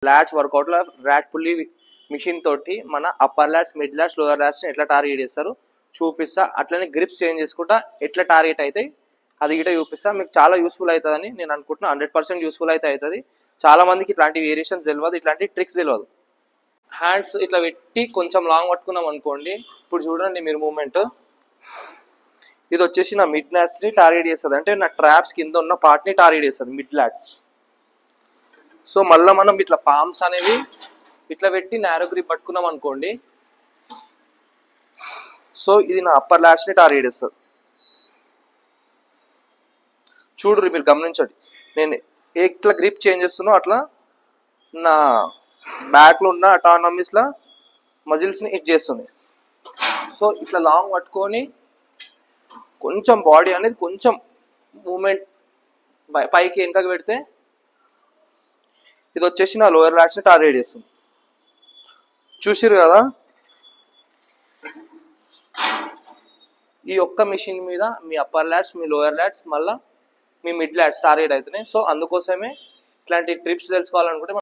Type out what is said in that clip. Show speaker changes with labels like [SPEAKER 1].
[SPEAKER 1] LADS వర్కౌట్లో lat pulley machine తోటి మన upper lats, mid lats, lower లాట్స్ని ఎట్లా టార్గెట్ చేస్తారు చూపిస్తా. అట్లనే గ్రిప్స్ చేంజ్ చేసుకుంటా ఎట్లా టార్గెట్ అవుతాయి అది గిట చూపిస్తా. మీకు చాలా యూస్ఫుల్ అవుతుందని నేను అనుకుంటున్నా. 100% యూస్ఫుల్ అయితే అవుతుంది. చాలా మందికి ఇట్లాంటి వేరియేషన్స్ తెలియదు, ఇట్లాంటి ట్రిక్స్ తెలియదు. హ్యాండ్స్ ఇట్లా పెట్టి కొంచెం లాంగ్ పట్టుకున్నాం అనుకోండి. ఇప్పుడు చూడండి మీరు మూమెంట్, ఇది వచ్చేసి నా మిడ్ లాట్స్ని టార్గెట్ చేస్తుంది, అంటే నా ట్రాప్స్ కింద ఉన్న పార్ట్ని టార్గెట్ చేస్తుంది మిడ్ లాట్స్. సో మళ్ళీ మనం ఇట్లా పామ్స్ అనేవి ఇట్లా పెట్టి నారో గ్రిప్ పట్టుకున్నాం అనుకోండి. సో ఇది నా అప్పర్ లాట్స్ని టార్గెట్ చేస్తుంది. చూడు మీరు గమనించండి, నేను ఎట్లా గ్రిప్ చేంజ్ చేస్తున్నా అట్లా నా బ్యాక్లో ఉన్న అటానమీస్లో మజిల్స్ని హిట్ చేస్తుంది. సో ఇట్లా లాంగ్ పట్టుకొని కొంచెం బాడీ అనేది కొంచెం మూమెంట్ పైకి వెనకకి పెడితే ఇది వచ్చేసి నా లోయర్ లాట్స్ని టార్గెట్ చేస్తుంది. చూసిరు కదా, ఈ ఒక్క మిషన్ మీద మీ అప్పర్ లాట్స్, మీ లోయర్ లాట్స్, మళ్ళీ మీ మిడ్ లాట్స్ టార్గెట్ అవుతున్నాయి. సో అందుకోసమే ఇట్లాంటి ట్రిప్స్ తెలుసుకోవాలనుకుంటే